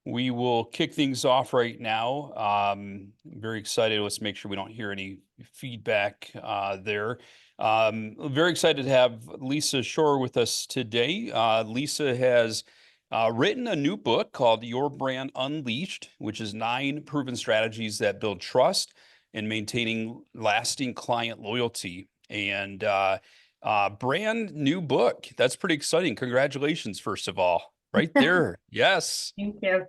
We will kick things off right now. Very excited. Let's make sure we don't hear any feedback there. Very excited to have Lisa Shorr with us today. Lisa has written a new book called Your Brand Unleashed, which is 9 proven strategies that build trust and maintaining lasting client loyalty. And brand new book. That's pretty exciting. Congratulations, first of all. Right there. Yes. Thank you.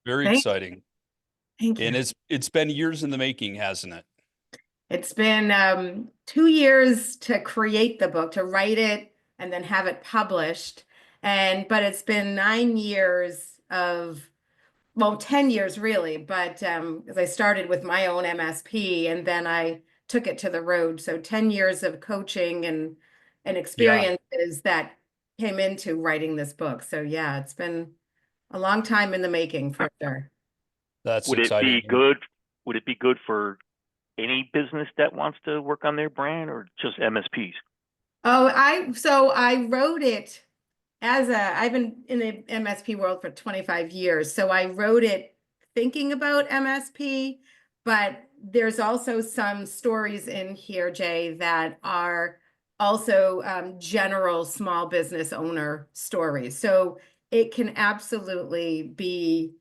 Very Thank, exciting. thank And you. it's been years in the making, hasn't it? It's been 2 years to create the book, to write it and then have it published. But it's been 9 years of, well, 10 years really, but as I started with my own MSP and then I took it to the road. So 10 years of coaching and Yeah, experiences that came into writing this book. So yeah, it's been a long time in the making for sure. that's Would it be exciting. good? Would it be good for any business that wants to work on their brand, or just MSPs? So I wrote it I've been in the MSP world for 25 years. So I wrote it thinking about MSP, but there's also some stories in here, Jay, that are also general small business owner stories. So it can absolutely be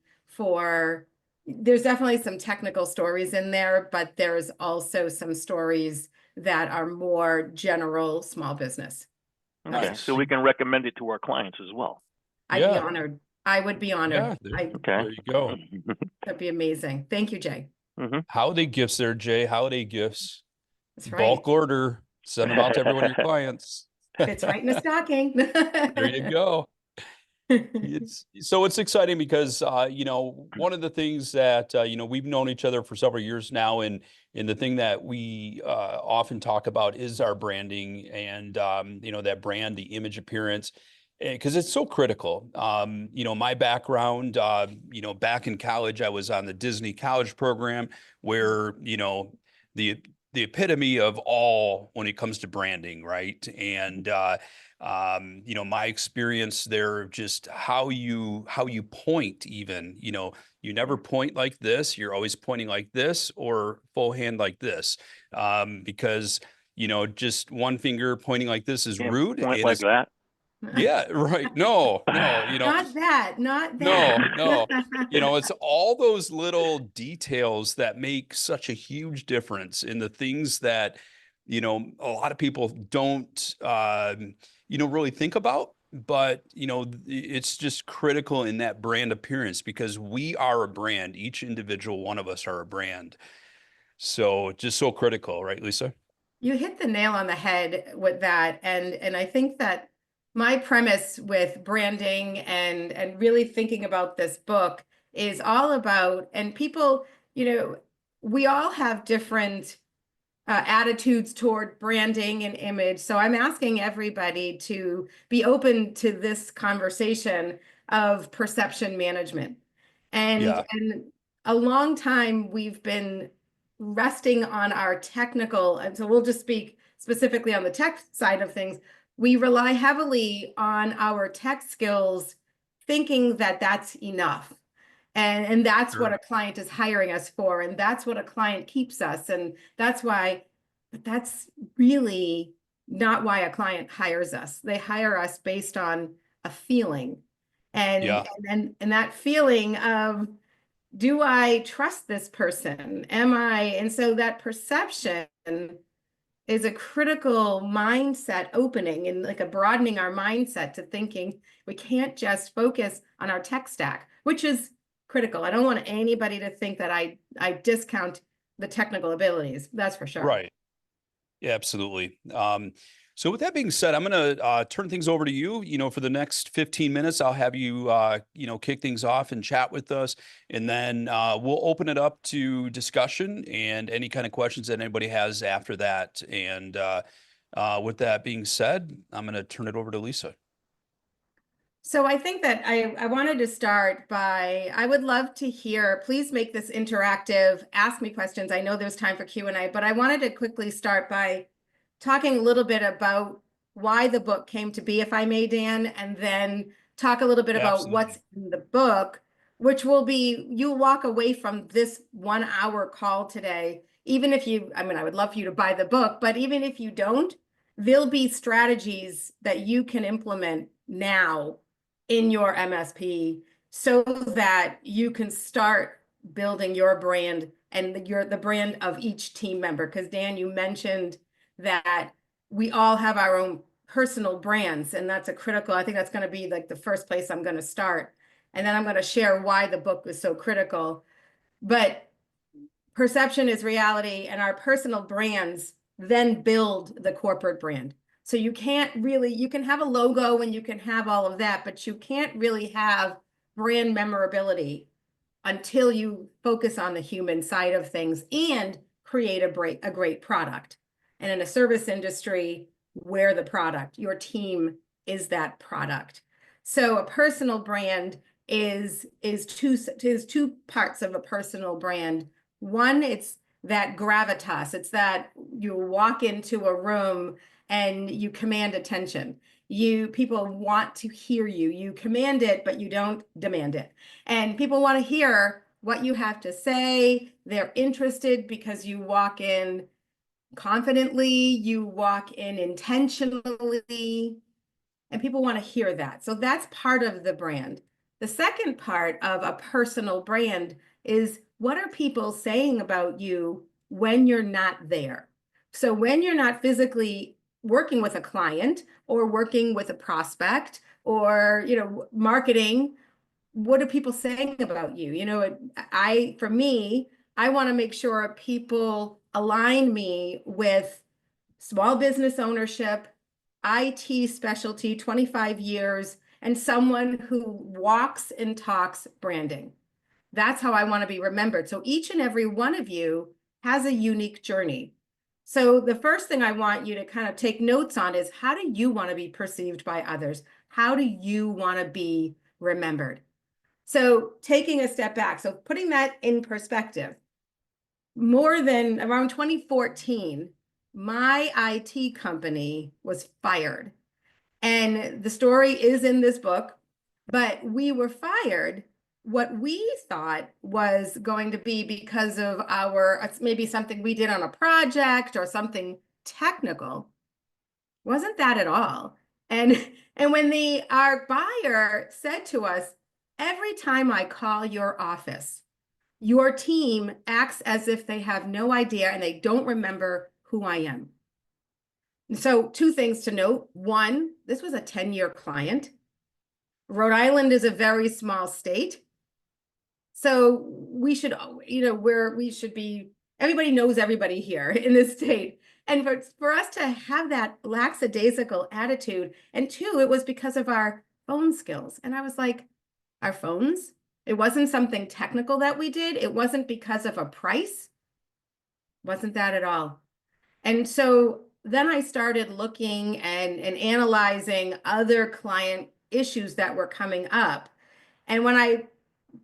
there's definitely some technical stories in there, but there's also some stories that are more general small business. Okay, Nice. so we can recommend it to our clients as well. I'd be Yeah, honored. I would be honored. yeah, Okay. there you go. That'd be amazing. Thank you, Jay. Holiday gifts there, Jay. Holiday gifts. That's right. Bulk order. Send them out to every one of your clients. Fits right in a stocking. There you go. It's exciting because one of the things that we've known each other for several years now, and the thing that we often talk about is our branding and that brand, the image appearance, because it's so critical. My background, back in college, I was on the Disney college program where the the epitome of all when it comes to branding, right? And my experience there, just how you point, even, you never point like this, you're always pointing like this or full hand like this, because just one finger pointing like this is Can't rude, point and like it's that. yeah, right. No, no, Not that, not no, no. that. It's all those little details that make such a huge difference in the things that, a lot of people don't, really think about. But, it's just critical in that brand appearance because we are a brand. Each individual one of us are a brand. So just so critical, right, Lisa? You hit the nail on the head with that. And I think that my premise with branding and really thinking about this book is all about, and people, we all have different attitudes toward branding and image. So I'm asking everybody to be open to this conversation of perception management. Yeah. And a long time we've been resting on our technical, and so we'll just speak specifically on the tech side of things. We rely heavily on our tech skills, thinking that that's enough. And that's what Sure. a client is hiring us for. And that's what a client keeps us. And that's really not why a client hires us. They hire us based on a feeling. Yeah. And that feeling of, do I trust this person? And so that perception is a critical mindset opening and like a broadening our mindset to thinking we can't just focus on our tech stack, which is critical. I don't want anybody to think that I discount the technical abilities. That's for sure. Right. Yeah, absolutely. So with that being said, I'm going to turn things over to you. For the next 15 minutes, I'll have you, kick things off and chat with us, and then we'll open it up to discussion and any kind of questions that anybody has after that. And with that being said, I'm going to turn it over to Lisa. So I think that I wanted to start by, I would love to hear, please make this interactive, ask me questions. I know there's time for Q&A, but I wanted to quickly start by talking a little bit about why the book came to be, if I may, Dan, and then talk a little bit about Absolutely. what's in the book, which will be, you'll walk away from this 1 hour call today, even if you, I mean, I would love for you to buy the book, but even if you don't, there'll be strategies that you can implement now in your MSP so that you can start building your brand and the brand of each team member. Because Dan, you mentioned that we all have our own personal brands, and that's I think that's going to be like the first place I'm going to start. And then I'm going to share why the book was so critical. But perception is reality, and our personal brands then build the corporate brand. So you can't really, you can have a logo and you can have all of that, but you can't really have brand memorability until you focus on the human side of things and create a great product. And in a service industry, we're the product. Your team is that product. So a personal brand is two parts of a personal brand. One, it's that gravitas. It's that you walk into a room and you command attention. People want to hear you. You command it, but you don't demand it. And people want to hear what you have to say. They're interested because you walk in confidently, you walk in intentionally, and people want to hear that. So that's part of the brand. The second part of a personal brand is, what are people saying about you when you're not there? So when you're not physically working with a client or working with a prospect or, marketing, what are people saying about you? For me, I want to make sure people align me with small business ownership, IT specialty, 25 years, and someone who walks and talks branding. That's how I want to be remembered. So each and every one of you has a unique journey. So the first thing I want you to kind of take notes on is, how do you want to be perceived by others? How do you want to be remembered? So taking a step back, so putting that in perspective, more than around 2014, my IT company was fired. And the story is in this book, but we were fired. What we thought was going to be because of maybe something we did on a project or something technical. Wasn't that at all. And when our buyer said to us, every time I call your office, your team acts as if they have no idea and they don't remember who I am. So two things to note. One, this was a 10-year client. Rhode Island is a very small state. So we should, everybody knows everybody here in this state. And for us to have that lackadaisical attitude, and two, it was because of our phone skills. And I was like, our phones? It wasn't something technical that we did. It wasn't because of a price. Wasn't that at all. And so then I started looking and analyzing other client issues that were coming up. And when I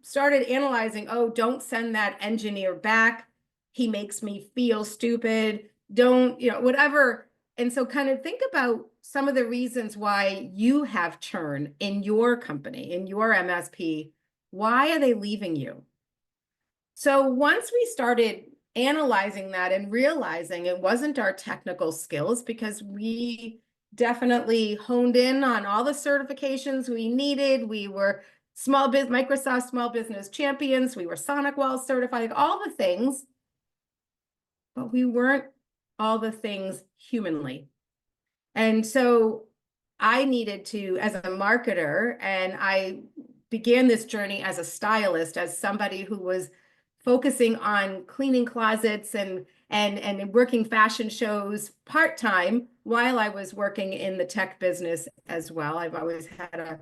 started analyzing, oh, don't send that engineer back. He makes me feel stupid. Don't, whatever. And so kind of think about some of the reasons why you have churn in your company, in your MSP. Why are they leaving you? So once we started analyzing that and realizing it wasn't our technical skills, because we definitely honed in on all the certifications we needed. We were Microsoft Small Business Champions. We were SonicWall certified, all the things, but we weren't all the things humanly. And so I needed to, as a marketer, and I began this journey as a stylist, as somebody who was focusing on cleaning closets and working fashion shows part-time while I was working in the tech business as well. I've always had a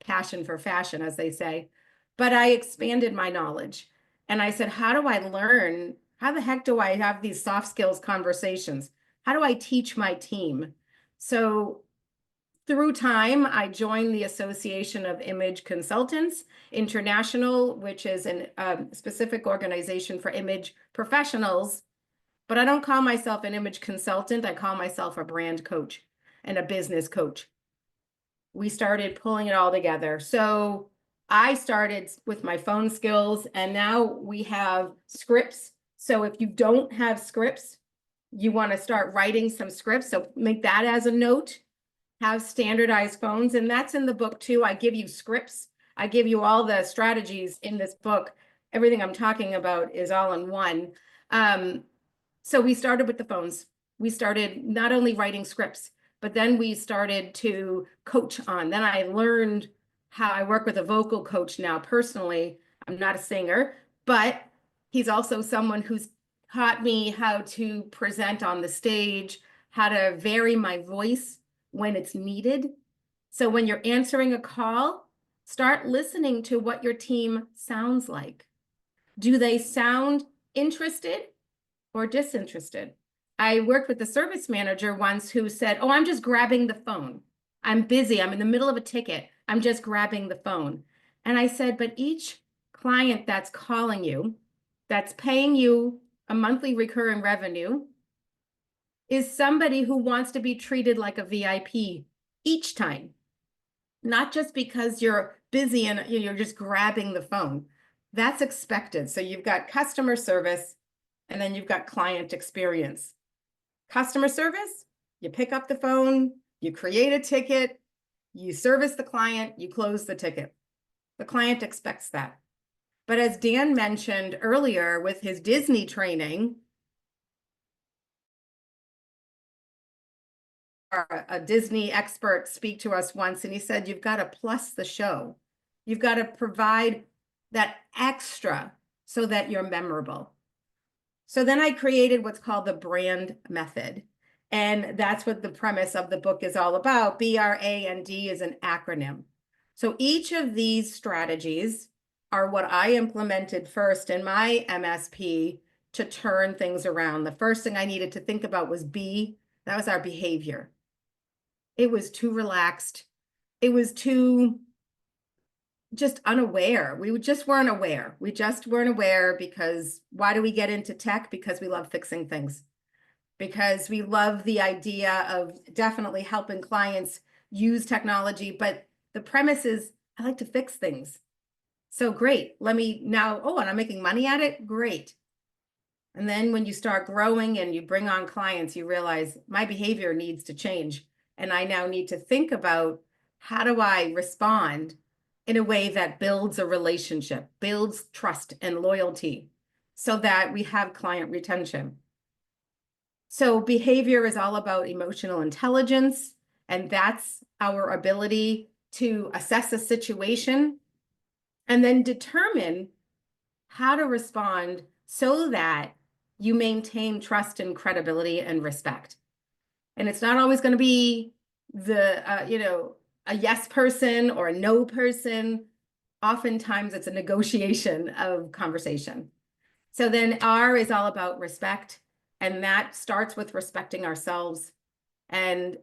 passion for fashion, as they say, but I expanded my knowledge. And I said, how do I learn? How the heck do I have these soft skills conversations? How do I teach my team? So through time, I joined the Association of Image Consultants International, which is a specific organization for image professionals. But I don't call myself an image consultant. I call myself a brand coach and a business coach. We started pulling it all together. So I started with my phone skills, and now we have scripts. So if you don't have scripts, you want to start writing some scripts. So make that as a note, have standardized phones. And that's in the book too. I give you scripts. I give you all the strategies in this book. Everything I'm talking about is all in one. So we started with the phones. We started not only writing scripts, but then we started to coach on. Then I learned how I work with a vocal coach now personally. I'm not a singer, but he's also someone who's taught me how to present on the stage, how to vary my voice when it's needed. So when you're answering a call, start listening to what your team sounds like. Do they sound interested or disinterested? I worked with a service manager once who said, "Oh, I'm just grabbing the phone. I'm busy. I'm in the middle of a ticket. I'm just grabbing the phone." And I said, but each client that's calling you, that's paying you a monthly recurring revenue, is somebody who wants to be treated like a VIP each time, not just because you're busy and you're just grabbing the phone. That's expected. So you've got customer service, and then you've got client experience. Customer service, you pick up the phone, you create a ticket, you service the client, you close the ticket. The client expects that. But as Dan mentioned earlier with his Disney training, a Disney expert speak to us once, and he said, you've got to plus the show. You've got to provide that extra so that you're memorable. So then I created what's called the B.R.A.N.D method. And that's what the premise of the book is all about. B.R.A.N.D is an acronym. So each of these strategies are what I implemented first in my MSP to turn things around. The first thing I needed to think about was B, that was our behavior. It was too relaxed. It was too just unaware. We just weren't aware. We just weren't aware because why do we get into tech? Because we love fixing things. Because we love the idea of definitely helping clients use technology. But the premise is I like to fix things. So great. Let me now, oh, and I'm making money at it. Great. And then when you start growing and you bring on clients, you realize my behavior needs to change. And I now need to think about how do I respond in a way that builds a relationship, builds trust and loyalty so that we have client retention. So behavior is all about emotional intelligence, and that's our ability to assess a situation and then determine how to respond so that you maintain trust and credibility and respect. And it's not always going to be the, a yes person or a no person. Oftentimes it's a negotiation of conversation. So then R is all about respect. And that starts with respecting ourselves and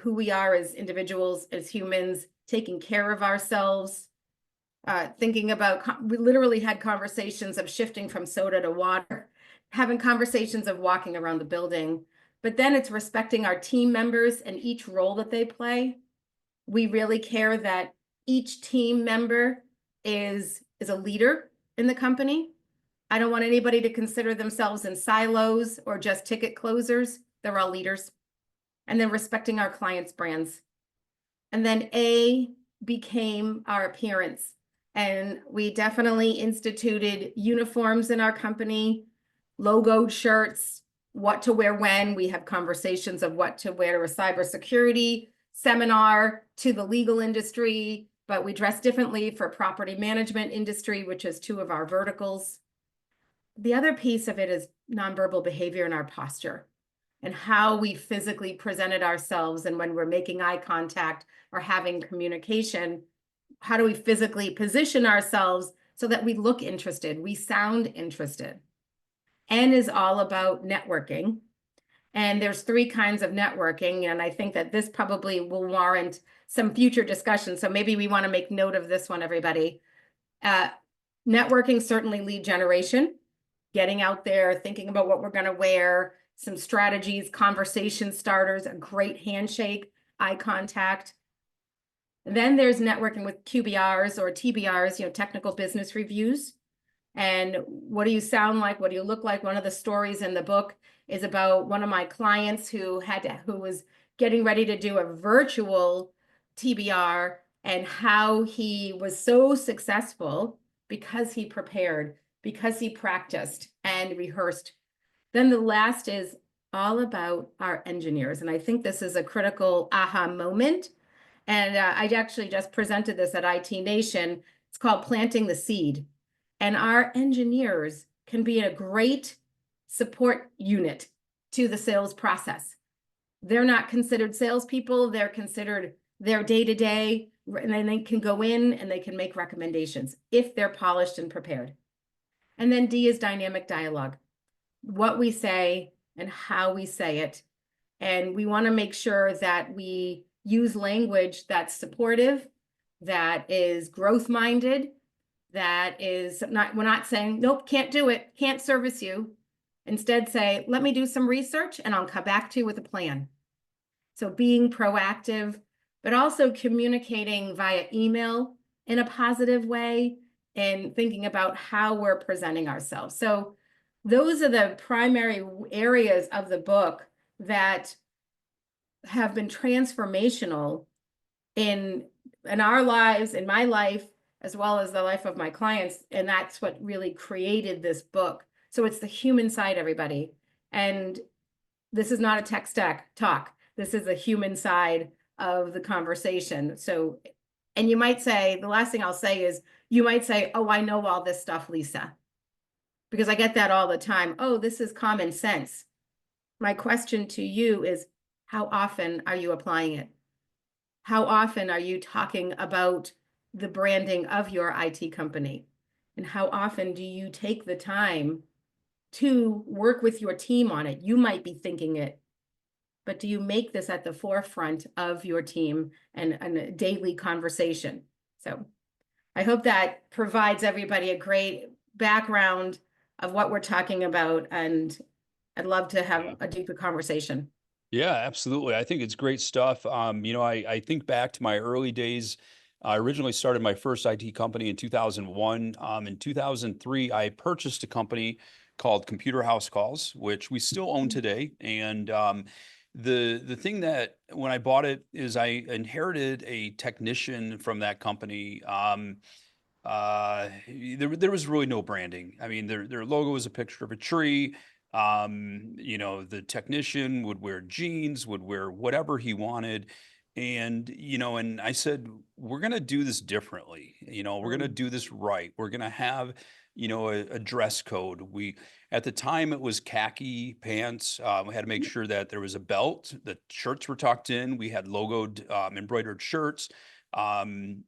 who we are as individuals, as humans, taking care of ourselves, thinking about, we literally had conversations of shifting from soda to water, having conversations of walking around the building. But then it's respecting our team members and each role that they play. We really care that each team member is a leader in the company. I don't want anybody to consider themselves in silos or just ticket closers. They're all leaders. And then respecting our clients' brands. And then A became our appearance. And we definitely instituted uniforms in our company, logoed shirts, what to wear when. We have conversations of what to wear to a cybersecurity seminar, to the legal industry, but we dress differently for property management industry, which is two of our verticals. The other piece of it is nonverbal behavior and our posture and how we physically presented ourselves. And when we're making eye contact or having communication, how do we physically position ourselves so that we look interested, we sound interested? N is all about networking. And there's 3 kinds of networking. And I think that this probably will warrant some future discussion. So maybe we want to make note of this one, everybody. Networking, certainly lead generation, getting out there, thinking about what we're going to wear, some strategies, conversation starters, a great handshake, eye contact. Then there's networking with QBRs or TBRs, technical business reviews. And what do you sound like? What do you look like? One of the stories in the book is about one of my clients who was getting ready to do a virtual TBR, and how he was so successful because he prepared, because he practiced and rehearsed. Then the last is all about our engineers. And I think this is a critical aha moment. And I actually just presented this at IT Nation. It's called Planting the Seed. And our engineers can be a great support unit to the sales process. They're not considered salespeople. They're considered their day-to-day, and then they can go in and they can make recommendations if they're polished and prepared. And then D is dynamic dialogue. What we say and how we say it. And we want to make sure that we use language that's supportive, that is growth-minded, that is not, we're not saying, nope, can't do it, can't service you. Instead say, let me do some research and I'll come back to you with a plan. So being proactive, but also communicating via email in a positive way and thinking about how we're presenting ourselves. So those are the primary areas of the book that have been transformational in our lives, in my life, as well as the life of my clients. And that's what really created this book. So it's the human side, everybody. And this is not a tech stack talk. This is the human side of the conversation. So, and you might say, the last thing I'll say is, you might say, oh, I know all this stuff, Lisa, because I get that all the time. Oh, this is common sense. My question to you is, how often are you applying it? How often are you talking about the branding of your IT company? And how often do you take the time to work with your team on it? You might be thinking it, but do you make this at the forefront of your team and a daily conversation? So I hope that provides everybody a great background of what we're talking about, and I'd love to have a deeper conversation. Yeah, absolutely. I think it's great stuff. I think back to my early days. I originally started my first IT company in 2001. In 2003, I purchased a company called Computer House Calls, which we still own today. And the thing that when I bought it is I inherited a technician from that company. There was really no branding. I mean, their logo was a picture of a tree. The technician would wear jeans, would wear whatever he wanted. And I said, we're going to do this differently. We're going to do this right. We're going to have, a dress code. At the time it was khaki pants. We had to make sure that there was a belt, the shirts were tucked in. We had logoed, embroidered shirts. And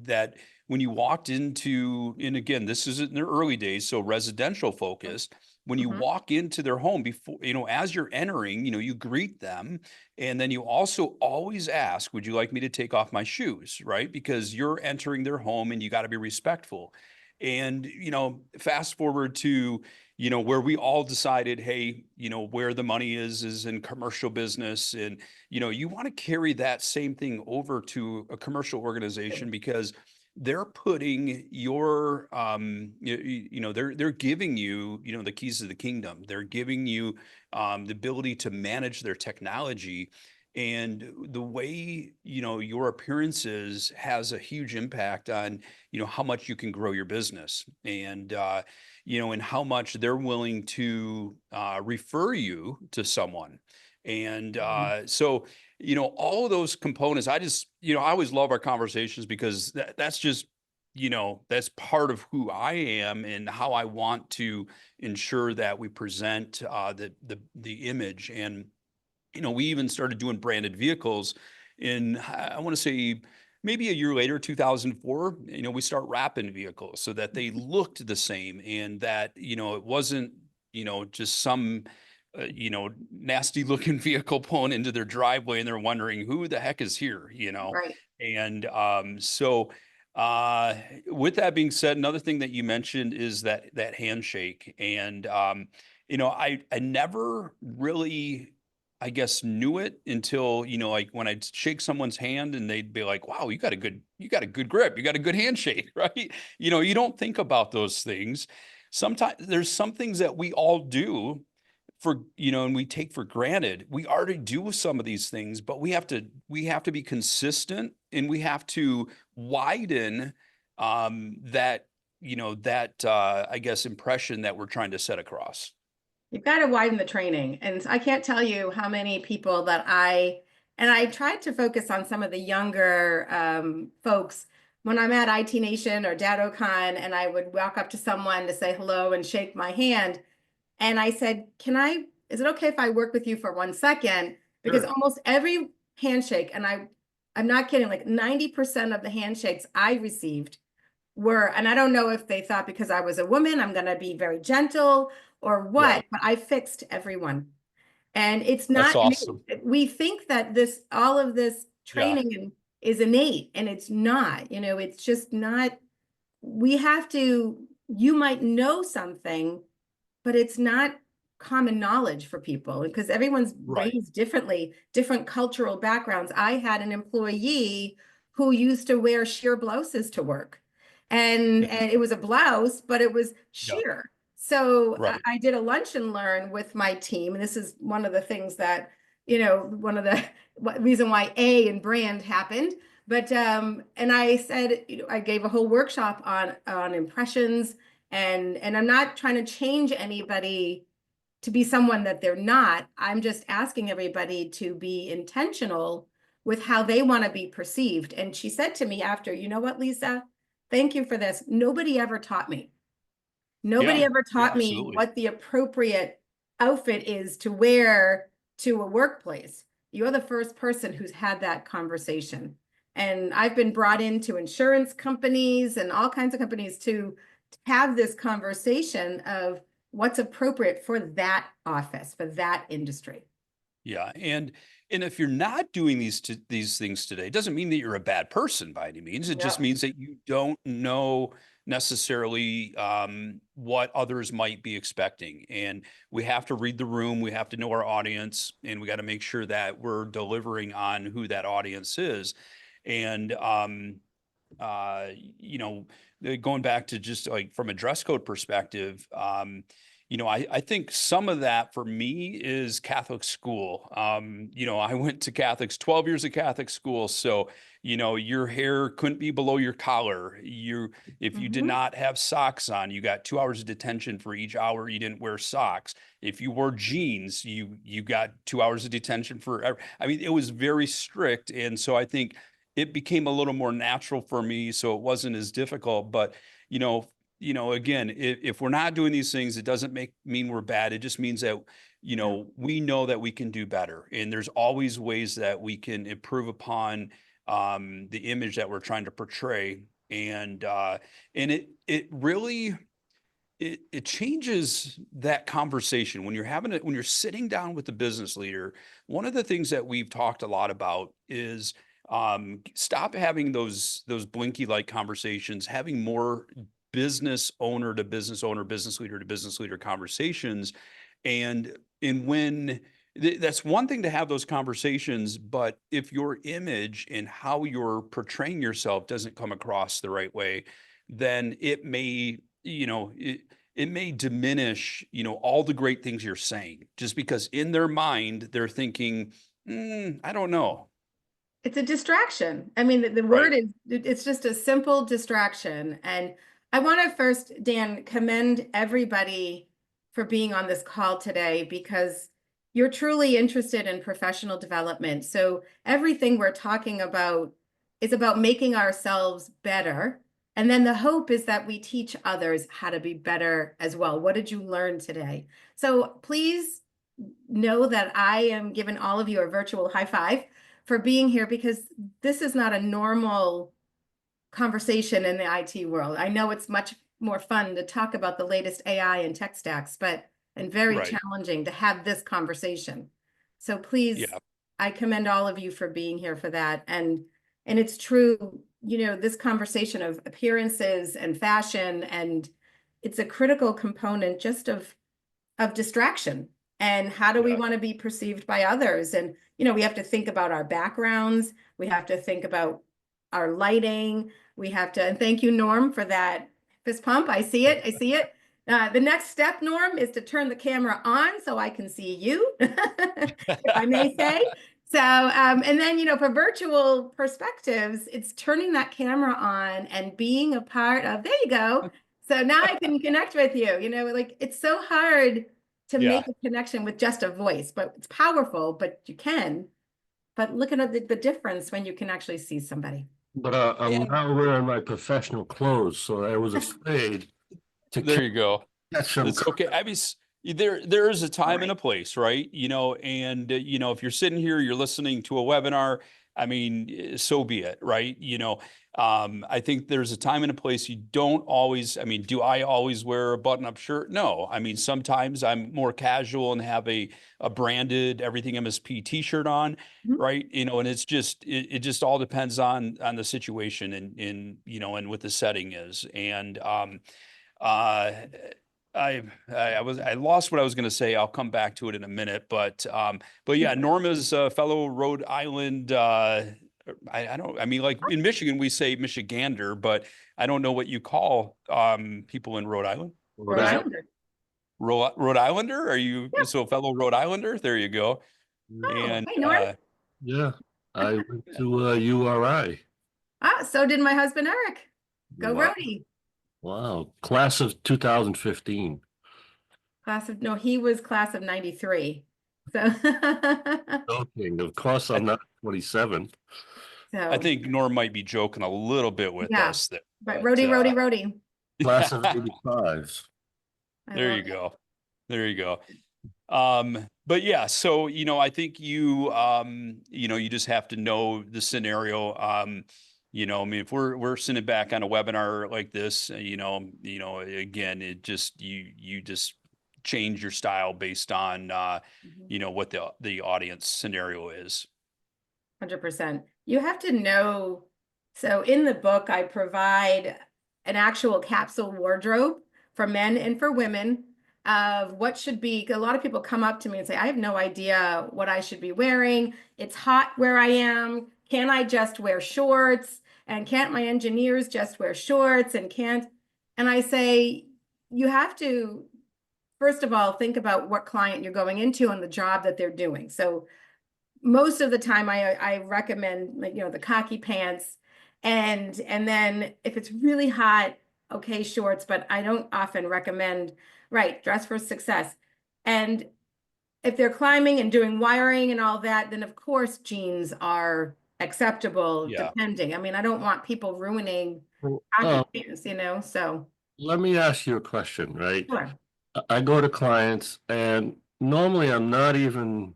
that when you walked into, and again, this is in the early days, so residential focused, when you walk into their home before, as you're entering, you greet them. And then you also always ask, would you like me to take off my shoes? Right? Because you're entering their home and you got to be respectful. And, fast forward to, where we all decided, hey, where the money is in commercial business. And, you want to carry that same thing over to a commercial organization because they're putting your they're giving you the keys to the kingdom. They're giving you the ability to manage their technology, and the way your appearances has a huge impact on how much you can grow your business, and how much they're willing to refer you to someone. And so all of those components, I always love our conversations because that's just, that's part of who I am and how I want to ensure that we present the image. And, we even started doing branded vehicles in, I want to say, maybe a year later, 2004, we start wrapping vehicles so that they looked the same and that, it wasn't, just some nasty looking vehicle pulling into their driveway and they're wondering who the heck is here. Right. And so with that being said, another thing that you mentioned is that handshake. And I never really I guess, knew it until, like when I'd shake someone's hand and they'd be like, wow, you got a good grip. You got a good handshake, right? You don't think about those things. Sometimes there's some things that we all do and we take for granted. We already do some of these things, but we have to be consistent, and we have to widen I guess, impression that we're trying to set across. You've got to widen the training. And I can't tell you how many people that and I tried to focus on some of the younger folks when I'm at IT Nation or DattoCon, and I would walk up to someone to say hello and shake my hand. And I said, is it okay if I work with you for 1 second? Because Sure. almost every handshake, and I'm not kidding, like 90% of the handshakes I received and I don't know if they thought because I was a woman, I'm going to be very gentle or what, Right. but I fixed everyone. And it's That's not awesome. we think that all of this Yeah. training is innate, and it's not, it's just not. You might know something, but it's not common knowledge for people because everyone's Right. raised differently, different cultural backgrounds. I had an employee who used to wear sheer blouses to work. And, Yeah. and it was a blouse, but it was Yeah. sheer. So Right. I did a lunch and learn with my team. And this is one of the things that, one of the reason why B.R.A.N.D happened. But and I said, I gave a whole workshop on impressions, and I'm not trying to change anybody to be someone that they're not. I'm just asking everybody to be intentional with how they want to be perceived. And she said to me after, you know what, Lisa, thank you for this. Nobody ever taught me. Nobody Yeah. ever Yeah, taught me absolutely. what the appropriate outfit is to wear to a workplace. You're the first person who's had that conversation. And I've been brought into insurance companies and all kinds of companies to have this conversation of what's appropriate for that office, for that industry. Yeah. And if you're not doing these things today, it doesn't mean that you're a bad person by any means. It just Yep. means that you don't know necessarily what others might be expecting. And we have to read the room, we have to know our audience, and we got to make sure that we're delivering on who that audience is. And uh, you know, going back to just like from a dress code perspective, I think some of that for me is Catholic school. I went to 12 years of Catholic school. So, your hair couldn't be below your collar. If you did Mhm. not have socks on, you got 2 hours of detention for each hour you didn't wear socks. If you wore jeans, you got 2 hours of detention for, I mean, it was very strict. And so I think it became a little more natural for me, so it wasn't as difficult. But you know, again, if we're not doing these things, it doesn't mean we're bad. It just means that Yeah. we know that we can do better, and there's always ways that we can improve upon the image that we're trying to portray. And it really it changes that conversation when you're having it when you're sitting down with the business leader. One of the things that we've talked a lot about is stop having those blinky like conversations, having more business owner to business owner, business leader to business leader conversations. And when that's one thing to have those conversations, but if your image and how you're portraying yourself doesn't come across the right way, then it may diminish, all the great things you're saying, just because in their mind they're thinking, I don't know. It's a distraction. I mean, the Right. word is, it's just a simple distraction. And I want to first, Dan, commend everybody for being on this call today because you're truly interested in professional development. So everything we're talking about is about making ourselves better. And then the hope is that we teach others how to be better as well. What did you learn today? So please know that I am giving all of you a virtual high five for being here because this is not a normal conversation in the IT world. I know it's much more fun to talk about the latest AI and tech stacks, and very Right. challenging to have this conversation. So please, Yeah. I commend all of you for being here for that. And it's true, this conversation of appearances and fashion, and it's a critical component just of distraction. And how do we Yeah. want to be perceived by others? And, we have to think about our backgrounds. We have to think about our lighting. We have to, and thank you, Norm, for that fist pump. I see it. I see it. The next step, Norm, is to turn the camera on so I can see you, if I may say. So, and then, for virtual perspectives, it's turning that camera on and being a part of, there you go. So now I can connect with you, like it's so hard to Yeah. make a connection with just a voice, but it's powerful, but you can. But look at the difference when you can actually see somebody. But I'm And now wearing my professional clothes, so I was afraid to there you go. catch some. It's okay. I mean, there is a time and a place, right? And if you're sitting here, you're listening to a webinar, I mean, so be it, right? I think there's a time and a place. You don't always, I mean, do I always wear a button-up shirt? No. I mean, sometimes I'm more casual and have a branded Everything MSP t-shirt on, Mhm. right? And it's just it just all depends on the situation and what the setting is. And uh I lost what I was going to say. I'll come back to it in a minute, but yeah, Norma's fellow Rhode Island. I mean, like in Michigan, we say Michigander, but I don't know what you call people in Rhode Island. Rhode Islander. Rhode Islander? Are you Yeah. so fellow Rhode Islander? There you go. Oh, And hey, Norm. Yeah, I went to URI. So did my husband, Eric. Go Wow. Rhody. Wow, class of 2015. No, he was class of 93. So, Joking. Of course, I'm not 27. I so think Norm might be joking a little bit with yeah, us there, but Rhody. Class of 85. I there love you it. go. There you go. But yeah, so I think you just have to know the scenario. I mean, if we're sitting back on a webinar like this, again, it just you just change your style based on what the audience scenario is. 100%. You have to know. So in the book, I provide an actual capsule wardrobe for men and for women of what should be. A lot of people come up to me and say, I have no idea what I should be wearing. It's hot where I am. Can I just wear shorts? And can't my engineers just wear shorts? And I say, you have to, first of all, think about what client you're going into and the job that they're doing. So most of the time I recommend, like, the khaki pants, and then if it's really hot, okay, shorts, but I don't often recommend, right, dress for success. And if they're climbing and doing wiring and all that, then of course jeans are acceptable, Yeah. depending. I mean, I don't want people ruining Well, khaki pants, so. let me ask you a question, right? Sure. I go to clients, and normally I'm not even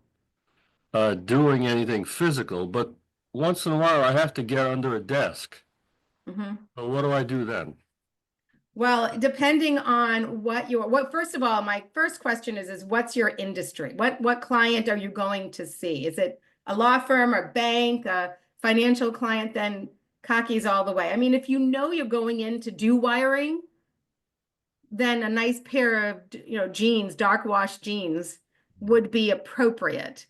doing anything physical, but once in a while I have to get under a desk. Mm-hmm. So what do I do then? Well, depending on first of all, my first question is what's your industry? What client are you going to see? Is it a law firm or bank, a financial client? Then khakis all the way. I mean, if you know you're going in to do wiring, then a nice pair of, jeans, dark wash jeans would be appropriate.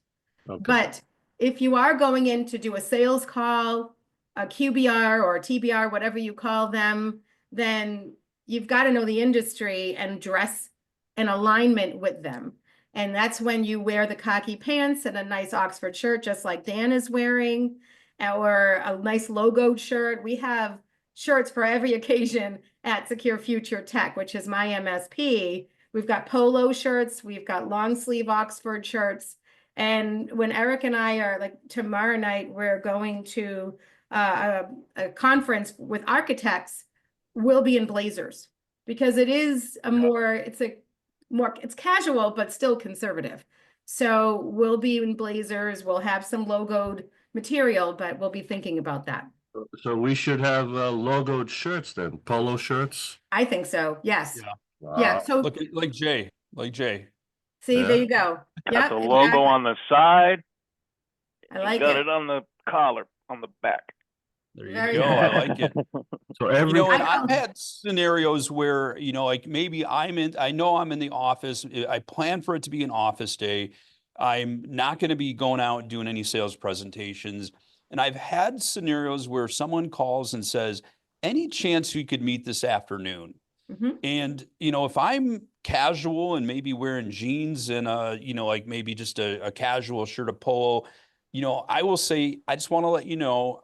Okay. But if you are going in to do a sales call, a QBR or a TBR, whatever you call them, then you've got to know the industry and dress in alignment with them. And that's when you wear the khaki pants and a nice Oxford shirt, just like Dan is wearing, or a nice logoed shirt. We have shirts for every occasion at Secure Future Tech, which is my MSP. We've got polo shirts, we've got long sleeve Oxford shirts. And when Eric and I are, like, tomorrow night, we're going to a conference with architects, we'll be in blazers because it is it's casual, but still conservative. So we'll be in blazers, we'll have some logoed material, but we'll be thinking about that. So we should have logoed shirts then, polo shirts. I think so. Yes. Yeah. Yeah. Wow. So Like Jay. see, Yeah. there you go. Got Yep, the logo exactly. on the side. I You like got it. it on the collar on the back. There you Very go. good. I like it. So every, And I I've know. had scenarios where, like maybe I know I'm in the office. I plan for it to be an office day. I'm not going to be going out and doing any sales presentations. And I've had scenarios where someone calls and says, any chance we could meet this afternoon? Mhm. And, if I'm casual and maybe wearing jeans and like maybe just a casual shirt, of polo, I will say, I just want to let you know,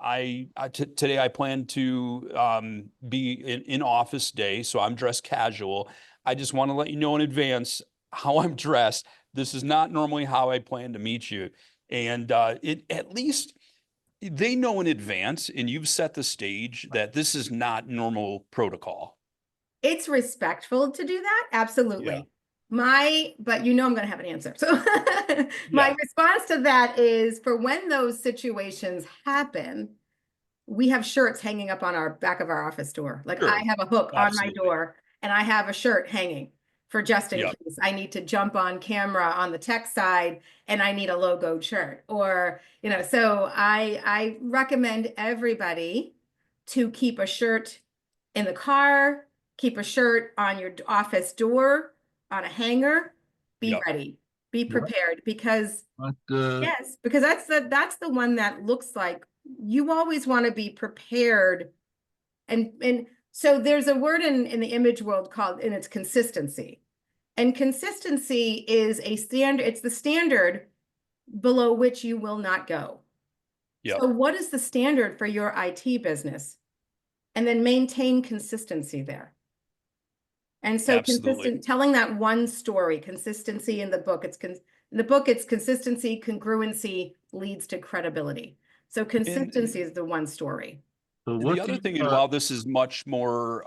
today I plan to be in office day, so I'm dressed casual. I just want to let you know in advance how I'm dressed. This is not normally how I plan to meet you. And it at least they know in advance, and you've set the stage that this is not normal protocol. It's respectful to do that, Yeah. absolutely. But I'm going to have an answer. So my Yeah. response to that is for when those situations happen, we have shirts hanging up on our back of our office door. Like I Sure. have a hook on my Absolutely. door and I have a shirt hanging for just in Yeah. case I need to jump on camera on the tech side and I need a logoed shirt or, so I recommend everybody to keep a shirt in the car, keep a shirt on your office door, on a hanger, be Yeah. ready, be What? prepared because but, yes, because that's the one that looks like you always want to be prepared. And so there's a word in the image world called, and it's consistency. And consistency is it's the standard below which you will not go. Yeah. So what is the standard for your IT business? And then maintain consistency there. And so Absolutely. telling that one story, consistency in the book, in the book, it's consistency, congruency leads to credibility. So consistency is the one story. so And the what do other you, thing, and while this is much more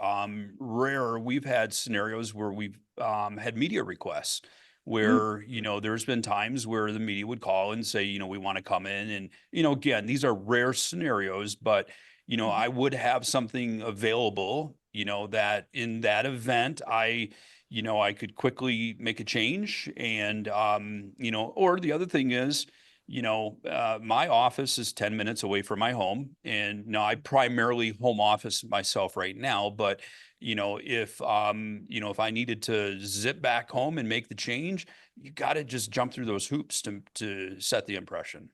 rare, we've had scenarios where we've had media requests where, there's been times where the media would call and say, we want to come in. And, again, these are rare scenarios, but, I would have something available, that in that event, I could quickly make a change. And, or the other thing is, my office is 10 minutes away from my home. And now I primarily home office myself right now, but if I needed to zip back home and make the change, you got to just jump through those hoops to set the impression.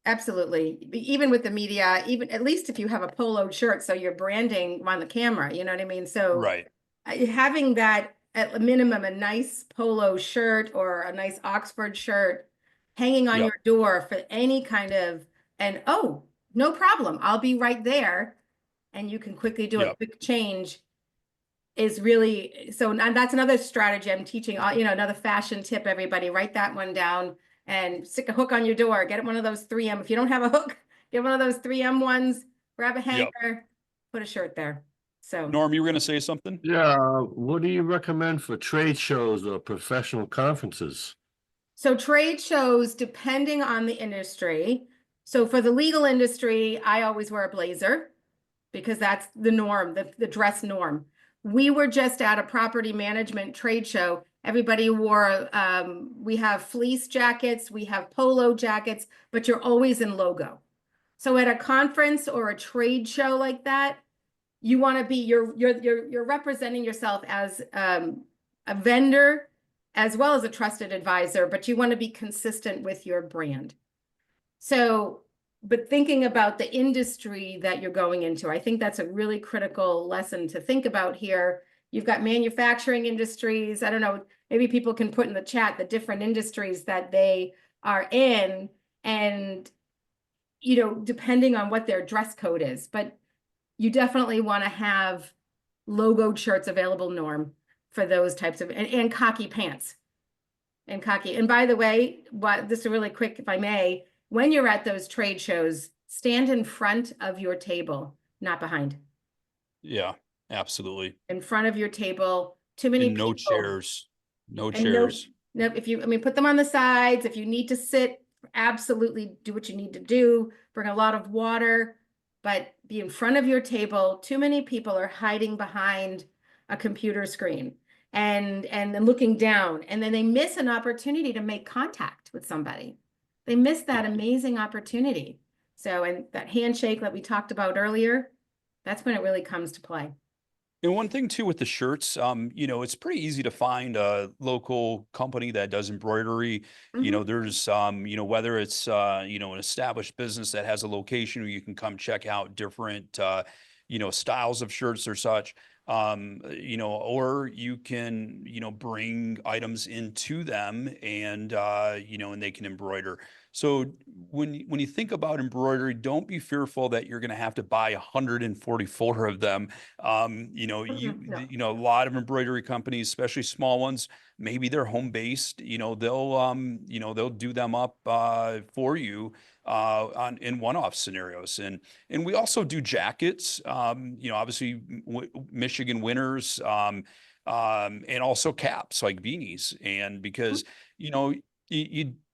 Absolutely. Even with the media, even at least if you have a poloed shirt, so you're branding on the camera, you know what I mean? So Right. having that at a minimum, a nice polo shirt or a nice Oxford shirt hanging on Yep. your door for any kind of, and oh, no problem, I'll be right there. And you can quickly do a Yep. quick change is really, so and that's another strategy I'm teaching, another fashion tip, everybody, write that one down and stick a hook on your door, get one of those 3M. If you don't have a hook, get one of those 3M ones, grab a Yep. hanger, put a shirt there. So. Norm, you were going to say something? yeah, what do you recommend for trade shows or professional conferences? So trade shows, depending on the industry. So for the legal industry, I always wear a blazer because that's the norm, the dress norm. We were just at a property management trade show. Everybody wore, we have fleece jackets, we have polo jackets, but you're always in logo. So at a conference or a trade show like that, you want to be, you're representing yourself as a vendor as well as a trusted advisor, but you want to be consistent with your brand. So, but thinking about the industry that you're going into, I think that's a really critical lesson to think about here. You've got manufacturing industries. I don't know, maybe people can put in the chat the different industries that they are in and, depending on what their dress code is, but you definitely want to have logoed shirts available, Norm, for those types of, and khaki pants. And khaki. And by the way, this is really quick, if I may, when you're at those trade shows, stand in front of your table, not behind. Yeah, absolutely. In front of your table, too many And no people. chairs. No And no, chairs. put them on the sides. If you need to sit, absolutely do what you need to do. Bring a lot of water, but be in front of your table. Too many people are hiding behind a computer screen and then looking down, and then they miss an opportunity to make contact with somebody. They miss that amazing opportunity. So, and that handshake that we talked about earlier, that's when it really comes to play. And one thing too with the shirts, it's pretty easy to find a local company that does embroidery. Mhm. There's, whether it's, an established business that has a location where you can come check out different, styles of shirts or such. Or you can, bring items into them and they can embroider. So when you think about embroidery, don't be fearful that you're going to have to buy 144 of them. No. A lot of embroidery companies, especially small ones, maybe they're home based, they'll do them up for you on in one-off scenarios. And we also do jackets, obviously Michigan winters, and also caps like beanies. And because,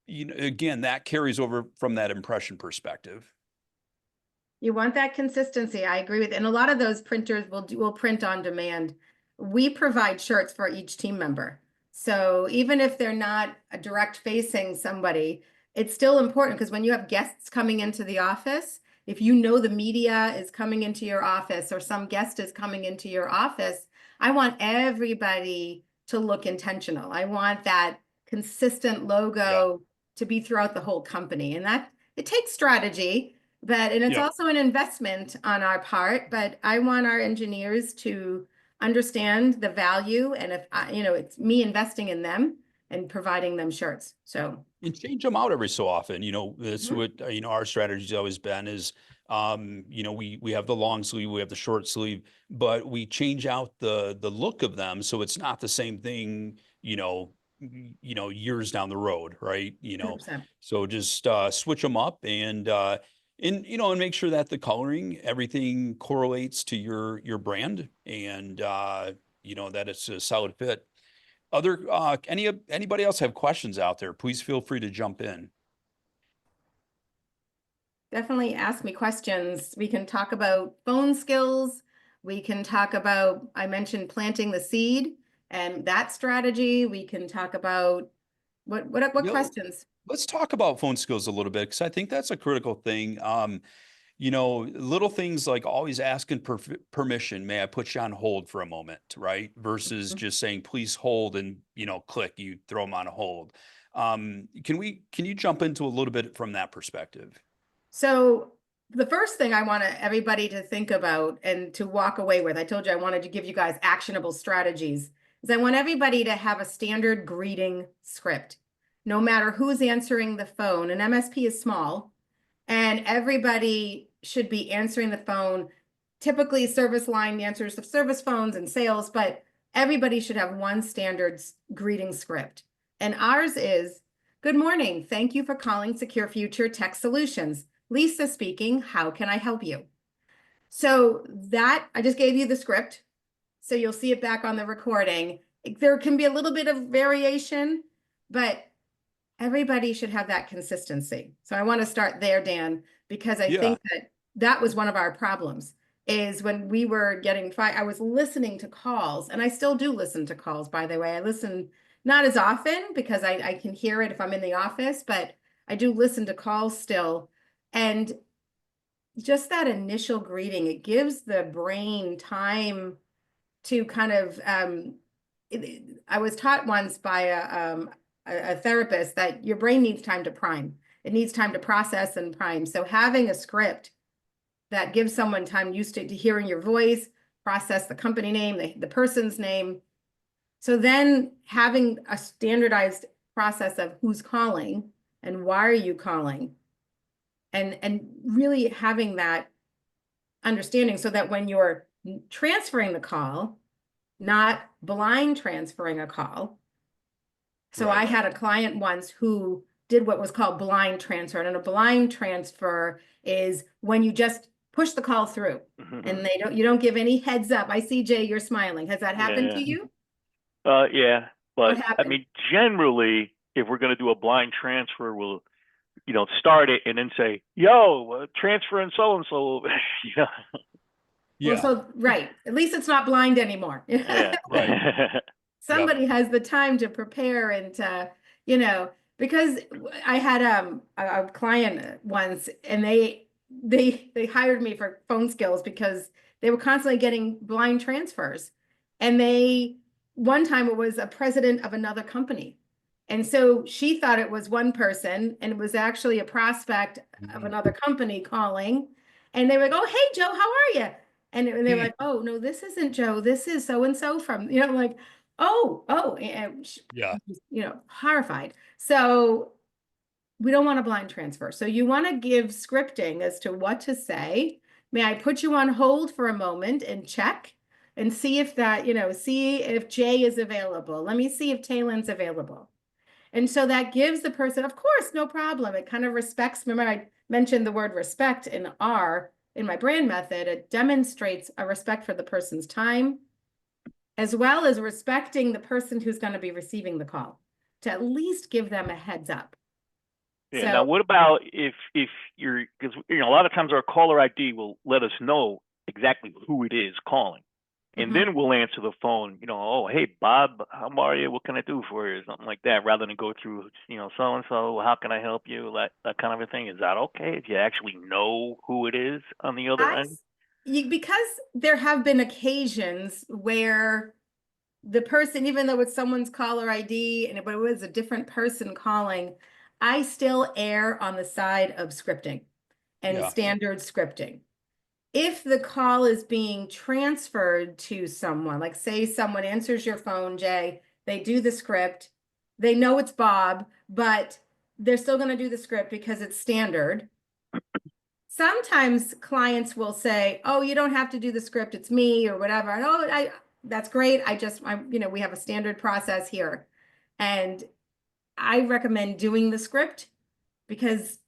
again, that carries over from that impression perspective. You want that consistency. I agree with, and a lot of those printers will print on demand. We provide shirts for each team member. So even if they're not a direct facing somebody, it's still important because when you have guests coming into the office, if you know the media is coming into your office or some guest is coming into your office, I want everybody to look intentional. I want that consistent logo to be throughout the whole company. And that it takes strategy. And it's Yep. also an investment on our part, but I want our engineers to understand the value. And if it's me investing in them and providing them shirts. So, And change them out every so often. That's Mhm. what, our strategy's always been is, we have the long sleeve, we have the short sleeve, but we change out the look of them. So it's not the same thing, years down the road. Right. 100%. So just, switch them up and make sure that the coloring, everything correlates to your brand and, that it's a solid fit. Anybody else have questions out there? Please feel free to jump in. Definitely ask me questions. We can talk about phone skills. We can talk about, I mentioned planting the seed and that strategy. We can talk about what You know, questions? let's talk about phone skills a little bit because I think that's a critical thing. Little things like always asking permission. May I put you on hold for a moment, right? Versus Mhm. just saying, please hold and, click, you throw them on hold. Can you jump into a little bit from that perspective? So the first thing I want everybody to think about and to walk away with, I told you I wanted to give you guys actionable strategies, is I want everybody to have a standard greeting script. No matter who's answering the phone, an MSP is small, and everybody should be answering the phone. Typically, service line answers the service phones and sales, but everybody should have one standard greeting script. And ours is, good morning. Thank you for calling Secure Future Tech Solutions. Lisa speaking. How can I help you? So that I just gave you the script. So you'll see it back on the recording. There can be a little bit of variation, but everybody should have that consistency. So I want to start there, Dan, because I Yeah. think that was one of our problems is when we were getting fired. I was listening to calls, and I still do listen to calls, by the way. I listen not as often because I can hear it if I'm in the office, but I do listen to calls still. And just that initial greeting, it gives the brain time to kind of I was taught once by a therapist that your brain needs time to prime. It needs time to process and prime. So having a script that gives someone time used to hearing your voice, process the company name, the person's name. So then having a standardized process of who's calling and why are you calling, and really having that understanding so that when you're transferring the call, not blind transferring a call. So I Right. had a client once who did what was called blind transfer. And a blind transfer is when you just push the call through and you don't give any heads up. I see, Jay, you're smiling. Has that happened to Yeah. you? Yeah, What but I happened? mean, generally, if we're going to do a blind transfer, we'll, start it and then say, "Yo, transferring so and so," you know. Well, Yeah. so, right. At least it's not blind anymore. Yeah. Right. Yep. Somebody has the time to prepare and because I had a client once and they they hired me for phone skills because they were constantly getting blind transfers. And one time it was a president of another company. And so she thought it was one person, and it was actually a prospect of another company calling. And they were like, "Oh, hey, Joe, how are you?" And they were like, "Oh, no, this isn't Joe. This is so-and-so from," like, oh, and Yeah. horrified. So we don't want a blind transfer. So you want to give scripting as to what to say. May I put you on hold for a moment and check and see if see if Jay is available. Let me see if Taylor's available. And so that gives the person, of course, no problem. It kind of respects. Remember, I mentioned the word respect in my brand method. It demonstrates a respect for the person's time, as well as respecting the person who's going to be receiving the call, to at least give them a heads up. Yeah. So, Now, what about if you're, because a lot of times our caller ID will let us know exactly who it is calling, and then we'll answer the phone. Oh, hey Bob, how are you? What can I do for you? Something like that, rather than go through, so and so. How can I help you? That kind of a thing. Is that okay if you actually know who it is on the other end? because there have been occasions where the person, even though it's someone's caller ID but it was a different person calling, I still err on the side of scripting and Yeah. standard scripting. If the call is being transferred to someone, like say someone answers your phone, Jay, they do the script, they know it's Bob, but they're still going to do the script because it's standard. Sometimes clients will say, "Oh, you don't have to do the script, it's me," or whatever. And that's great. We have a standard process here. And I recommend doing the script because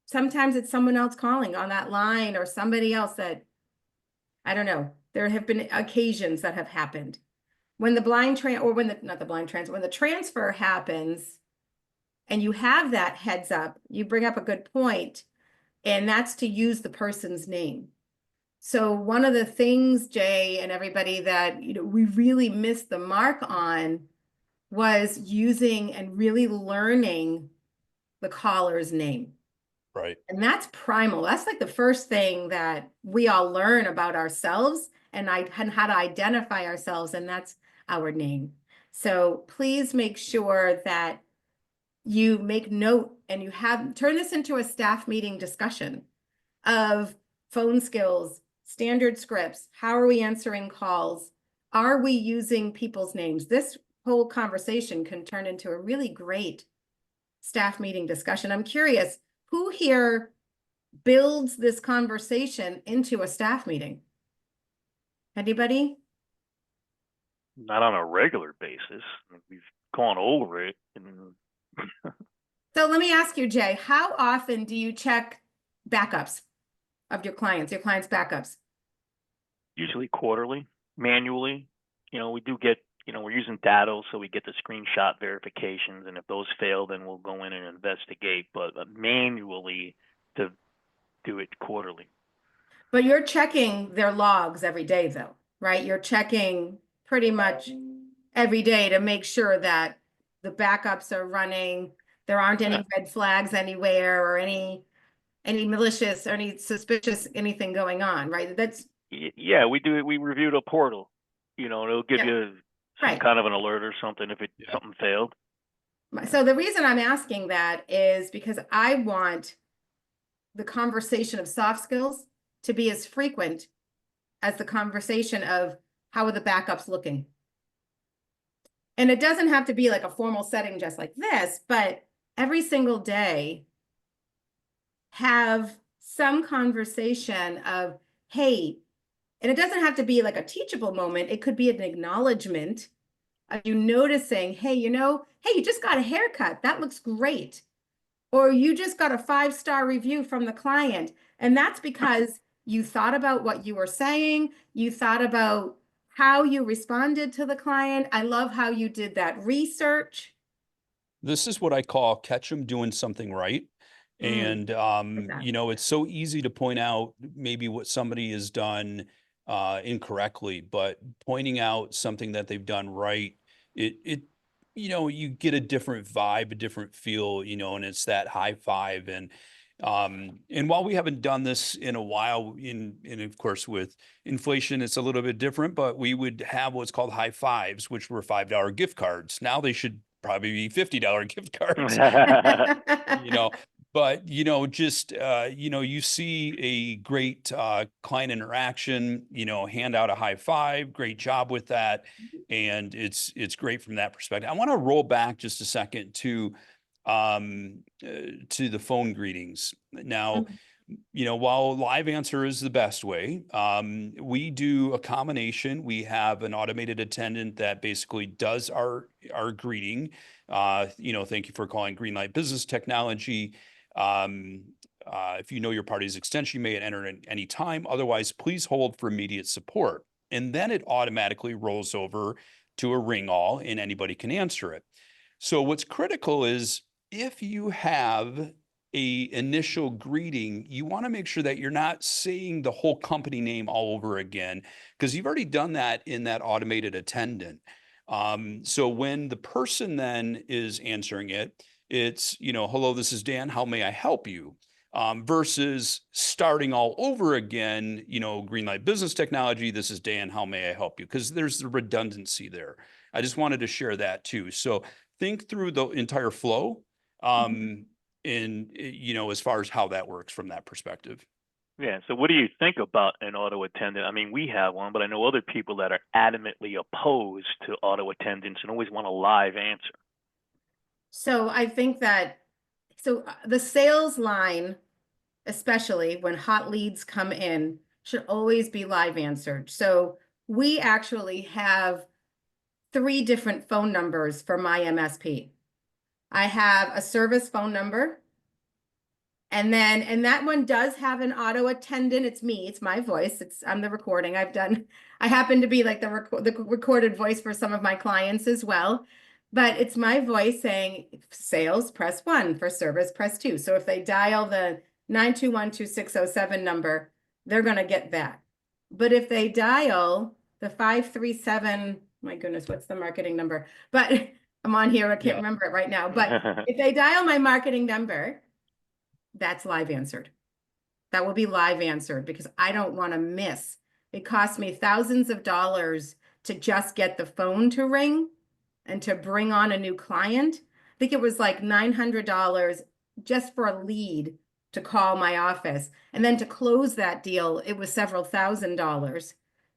sometimes it's someone else calling on that line or somebody else that, I don't know. There have been occasions that have happened when the when the transfer happens and you have that heads up, you bring up a good point, and that's to use the person's name. So one of the things, Jay, and everybody, that we really missed the mark on was using and really learning the caller's name. Right. And that's primal. That's like the first thing that we all learn about ourselves and how to identify ourselves, and that's our name. So please make sure that you make note and you turn this into a staff meeting discussion of phone skills, standard scripts. How are we answering calls? Are we using people's names? This whole conversation can turn into a really great staff meeting discussion. I'm curious, who here builds this conversation into a staff meeting? Anybody? Not on a regular basis. We've gone over it. So let me ask you, Jay, how often do you check backups of your clients' backups? Usually quarterly, manually. We do get, we're using data, so we get the screenshot verifications, and if those fail, then we'll go in and investigate. But manually, to do it quarterly. But you're checking their logs every day, though, right? You're checking pretty much every day to make sure that the backups are running. There aren't any red flags anywhere, or any malicious or any suspicious anything going on, right? Yeah, we do it. We review the portal. It'll give you some kind of an alert or something if something failed. So the reason I'm asking that is because I want the conversation of soft skills to be as frequent as the conversation of how are the backups looking. And it doesn't have to be like a formal setting just like this, but every single day have some conversation of, hey, and it doesn't have to be like a teachable moment. It could be an acknowledgement of you noticing, hey, hey, you just got a haircut. That looks great. Or you just got a 5-star review from the client. And that's because you thought about what you were saying. You thought about how you responded to the client. I love how you did that research. This is what I call catch them doing something right. And, it's so easy to point out maybe what somebody has done incorrectly, but pointing out something that they've done right, you get a different vibe, a different feel, and it's that high five. And And while we haven't done this in a while, and of course with inflation, it's a little bit different, but we would have what's called high fives, which were $5 gift cards. Now they should probably be $50 gift cards, you know, but, just, you see a great client interaction, hand out a high five, great job with that. And it's great from that perspective. I want to roll back just a second to the phone greetings. Now, while live answer is the best way, we do a combination. We have an automated attendant that basically does our greeting. Thank you for calling Greenlight Business Technology. If you know your party's extension, you may enter at any time. Otherwise, please hold for immediate support. And then it automatically rolls over to a ring all and anybody can answer it. So what's critical is if you have a initial greeting, you want to make sure that you're not saying the whole company name all over again, because you've already done that in that automated attendant. So when the person then is answering it, it's, hello, this is Dan. How may I help you? Versus starting all over again, Greenlight Business Technology, this is Dan. How may I help you? Because there's the redundancy there. I just wanted to share that too. So think through the entire flow. As far as how that works from that perspective. Yeah. So what do you think about an auto attendant? I mean, we have one, but I know other people that are adamantly opposed to auto attendants and always want a live answer. So I think that, the sales line, especially when hot leads come in, should always be live answered. So we actually have 3 different phone numbers for my MSP. I have a service phone number. And that one does have an auto attendant. It's me, it's my voice. I'm the recording. I happen to be like the recorded voice for some of my clients as well. But it's my voice saying sales, press 1, for service, press 2. So if they dial the 921-2607 number, they're going to get that. But if they dial the 537, my goodness, what's the marketing number? But I'm on here, I can't remember it right now. But if they dial my marketing number, that's live answered. That will be live answered because I don't want to miss. It cost me thousands of dollars to just get the phone to ring and to bring on a new client. I think it was like $900 just for a lead to call my office. And then to close that deal, it was several $1,000s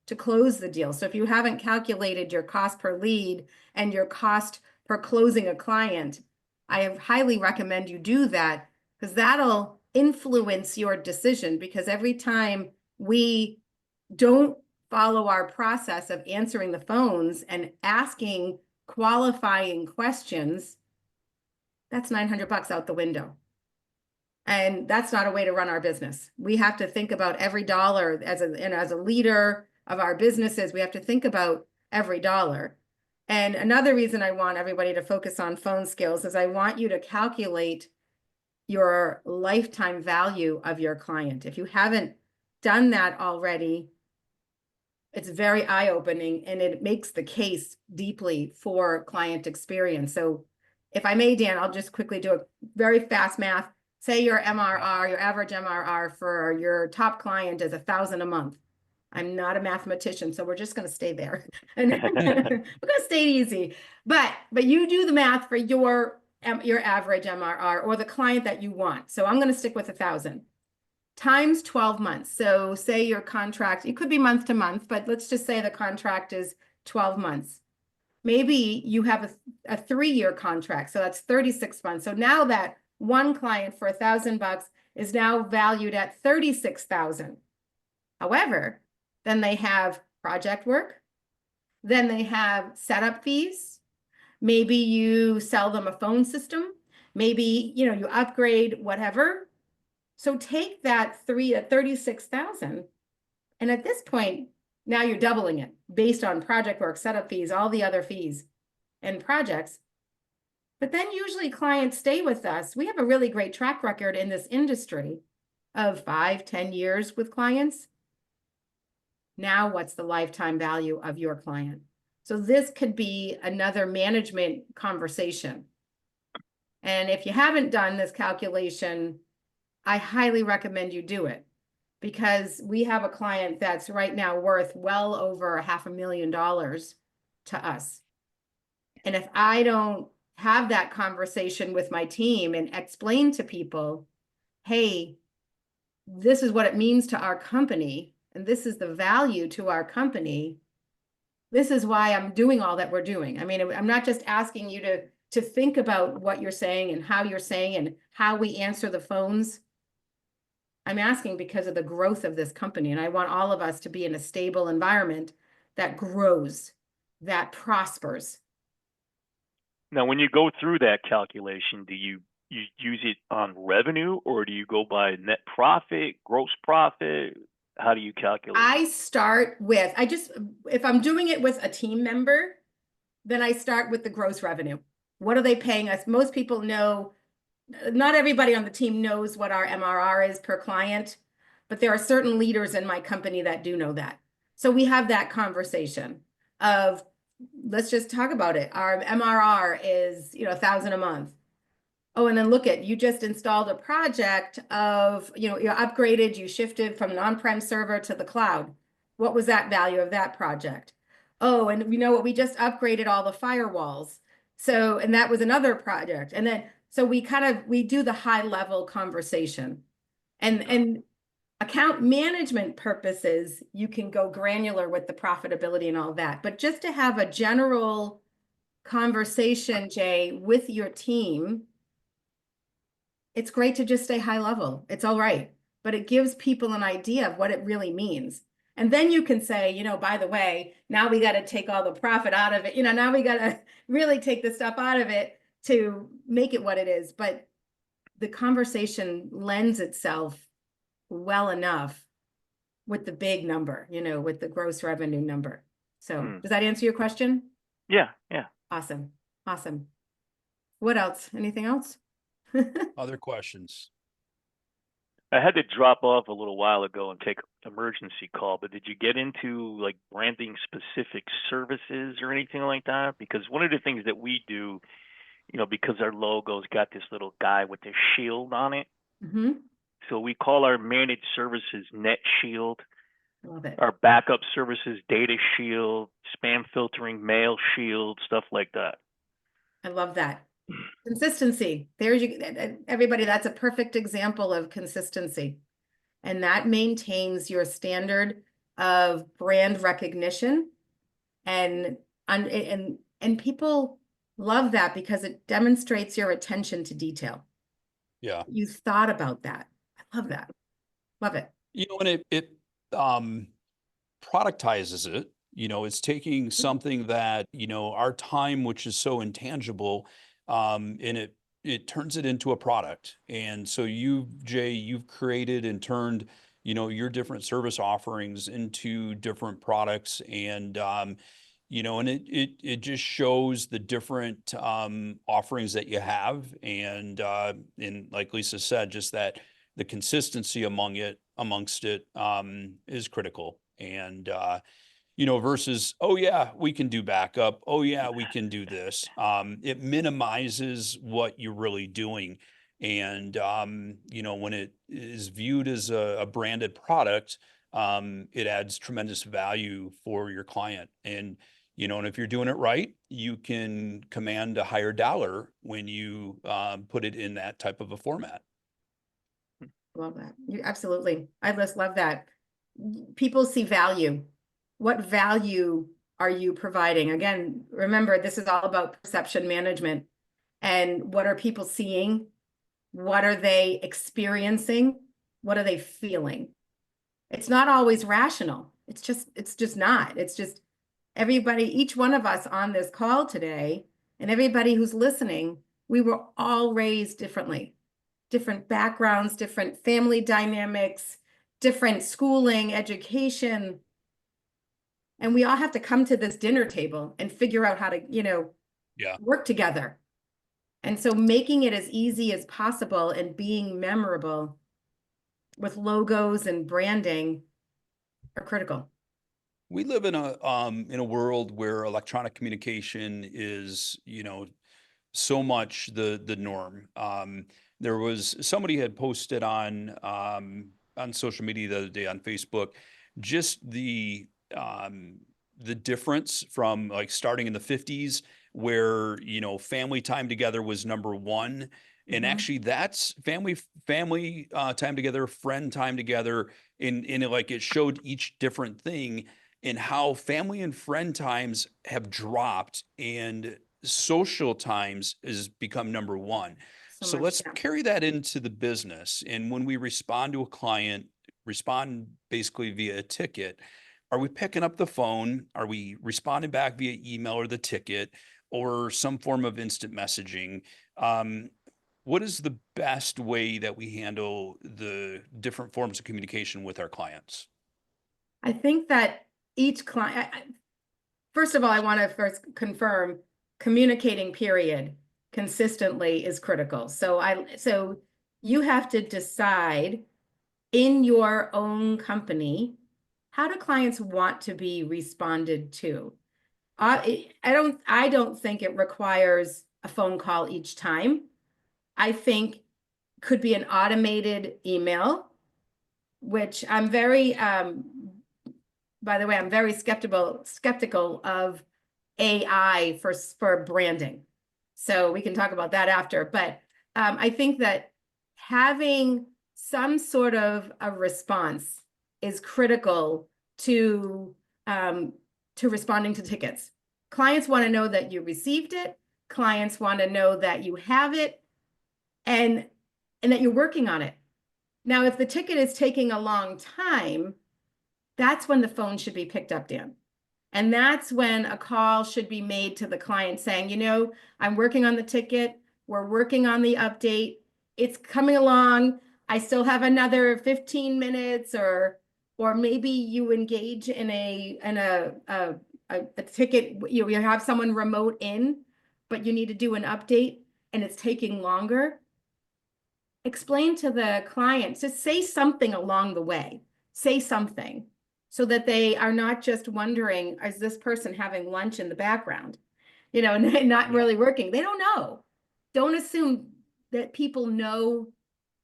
to close the deal. So if you haven't calculated your cost per lead and your cost per closing a client, I highly recommend you do that, because that'll influence your decision. Because every time we don't follow our process of answering the phones and asking qualifying questions, that's $900 out the window. And that's not a way to run our business. We have to think about every dollar as a leader of our businesses. We have to think about every dollar. And another reason I want everybody to focus on phone skills is I want you to calculate your lifetime value of your client. If you haven't done that already, it's very eye-opening and it makes the case deeply for client experience. So if I may, Dan, I'll just quickly do a very fast math. Say your MRR, your average MRR for your top client is $1,000 a month. I'm not a mathematician, so we're just going to stay there. And we're going to stay easy. But you do the math for your average MRR or the client that you want. So I'm going to stick with 1,000 times 12 months. So say your contract, it could be month to month, but let's just say the contract is 12 months. Maybe you have a 3-year contract. So that's 36 months. So now that one client for $1,000 is now valued at 36,000. However, then they have project work. Then they have setup fees. Maybe you sell them a phone system. Maybe, you upgrade whatever. So take that 36,000. And at this point, now you're doubling it based on project work, setup fees, all the other fees and projects. But then usually clients stay with us. We have a really great track record in this industry of 5-10 years with clients. Now, what's the lifetime value of your client? So this could be another management conversation. And if you haven't done this calculation, I highly recommend you do it, because we have a client that's right now worth well over $500,000 to us. And if I don't have that conversation with my team and explain to people, hey, this is what it means to our company, and this is the value to our company, this is why I'm doing all that we're doing. I mean, I'm not just asking you to think about what you're saying and how you're saying and how we answer the phones. I'm asking because of the growth of this company, and I want all of us to be in a stable environment that grows, that prospers. Now, when you go through that calculation, do you use it on revenue, or do you go by net profit, gross profit? How do you calculate? I start with, if I'm doing it with a team member, then I start with the gross revenue. What are they paying us? Most people know, not everybody on the team knows what our MRR is per client, but there are certain leaders in my company that do know that. So we have that conversation of, let's just talk about it. Our MRR is, $1,000 a month. Oh, and then look at, you just installed a project of, you upgraded, you shifted from an on-prem server to the cloud. What was that value of that project? Oh, and you know what, we just upgraded all the firewalls. So, and that was another project. And then, so we do the high level conversation. And account management purposes, you can go granular with the profitability and all that. But just to have a general conversation, Jay, with your team, it's great to just stay high level. It's all right, but it gives people an idea of what it really means. And then you can say, by the way, now we got to take all the profit out of it. Now we got to really take the stuff out of it to make it what it is. But the conversation lends itself well enough with the big number, with the gross revenue number. So does that answer your question? Yeah. Awesome. Awesome. What else? Anything else? Other questions? I had to drop off a little while ago and take an emergency call, but did you get into like branding specific services or anything like that? Because one of the things that we do, because our logo's got this little guy with this shield on it. Mm-hmm. So we call our managed services Net Shield. Love it. Our backup services Data Shield, spam filtering, Mail Shield, stuff like that. I love that. Consistency. Everybody, that's a perfect example of consistency. And that maintains your standard of brand recognition. And people love that because it demonstrates your attention to detail. Yeah. You thought about that. I love that. Love it. And it productizes it. It's taking something that, our time, which is so intangible, and it turns it into a product. And so Jay, you've created and turned, your different service offerings into different products. And, and it just shows the different offerings that you have. And like Lisa said, just that the consistency amongst it is critical. And, versus, oh yeah, we can do backup. Oh yeah, we can do this. It minimizes what you're really doing. And, when it is viewed as a branded product, it adds tremendous value for your client. And, and if you're doing it right, you can command a higher dollar when you put it in that type of a format. Love that. Absolutely. I just love that. People see value. What value are you providing? Again, remember, this is all about perception management. And what are people seeing? What are they experiencing? What are they feeling? It's not always rational. It's just not. It's just everybody, each one of us on this call today, and everybody who's listening, we were all raised differently. Different backgrounds, different family dynamics, different schooling, education. And we all have to come to this dinner table and figure out how to, work together. And so making it as easy as possible and being memorable with logos and branding are critical. We live in a world where electronic communication is, so much the norm. there was somebody had posted on social media the other day on Facebook, just the difference from like starting in the 50s where, you know, family time together was number one. And Mhm. actually that's family time together, friend time together. In like it showed each different thing and how family and friend times have dropped and social times has become number one. So So much, let's yeah. carry that into the business. And when we respond to a client, respond basically via a ticket, are we picking up the phone? Are we responding back via email or the ticket or some form of instant messaging? What is the best way that we handle the different forms of communication with our clients? I think that each client, first of all, I want to first confirm communicating period consistently is critical. So you have to decide in your own company, how do clients want to be responded to? I don't think it requires a phone call each time. I think could be an automated email, which I'm very, by the way, I'm very skeptical of AI for branding. So we can talk about that after. But I think that having some sort of a response is critical um, to responding to tickets. Clients want to know that you received it. Clients want to know that you have it and that you're working on it. Now, if the ticket is taking a long time, that's when the phone should be picked up, Dan. And that's when a call should be made to the client saying, you know, I'm working on the ticket. We're working on the update. It's coming along. I still have another 15 minutes or maybe you engage in a ticket, you have someone remote in, but you need to do an update and it's taking longer. Explain to the client, just say something along the way, say something so that they are not just wondering, is this person having lunch in the background? You know, not Yeah. really working. They don't know. Don't assume that people know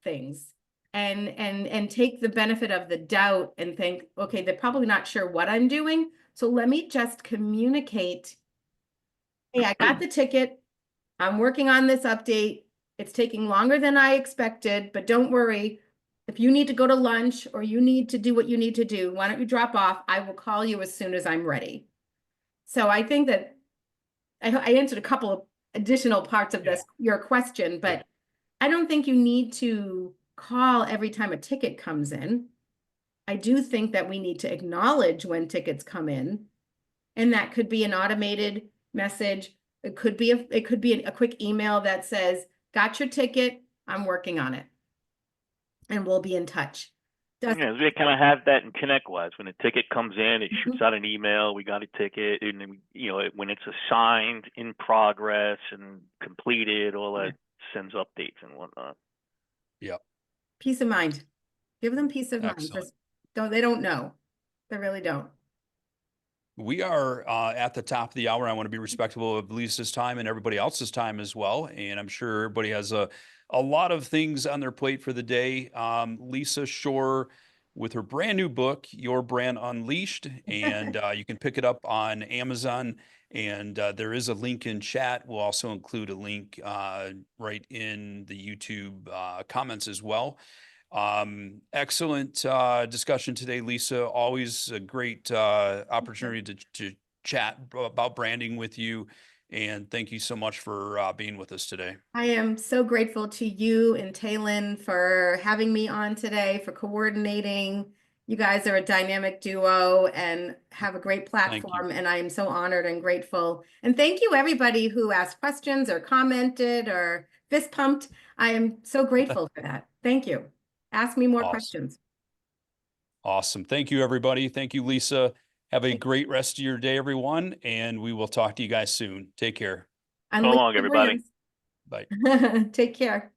things and take the benefit of the doubt and think, okay, they're probably not sure what I'm doing. So let me just communicate. Hey, I got the ticket. I'm working on this update. It's taking longer than I expected, but don't worry. If you need to go to lunch or you need to do what you need to do, why don't you drop off? I will call you as soon as I'm ready. So I think that I answered a couple of additional parts of this, your question, but I don't think you need to call every time a ticket comes in. I do think that we need to acknowledge when tickets come in, and that could be an automated message. It could be a quick email that says, got your ticket, I'm working on it. And we'll be in touch. Yeah, they kind of have that in ConnectWise. When a ticket comes in, it shoots out an email. We got a ticket, and then, you know, when it's assigned, in progress, and completed, all that sends updates and whatnot. Yep. Peace of mind. Give them peace of mind. Excellent. They don't know. They really don't. We are at the top of the hour. I want to be respectful of Lisa's time and everybody else's time as well. And I'm sure everybody has a lot of things on their plate for the day. Lisa Shorr with her brand new book, Your Brand Unleashed, and you can pick it up on Amazon. And there is a link in chat. We'll also include a link right in the YouTube comments as well. Excellent discussion today, Lisa. Always a great opportunity to chat about branding with you. And thank you so much for being with us today. I am so grateful to you and Taylin for having me on today, for coordinating. You guys are a dynamic duo and have a great platform, and I am so honored and grateful. And thank you, everybody who asked questions or commented or fist pumped. I am so grateful for that. Thank you. Ask me more questions. Awesome. Thank you, everybody. Thank you, Lisa. Have a great rest of your day, everyone, and we will talk to you guys soon. Take care. So long, everybody. Bye. Take care.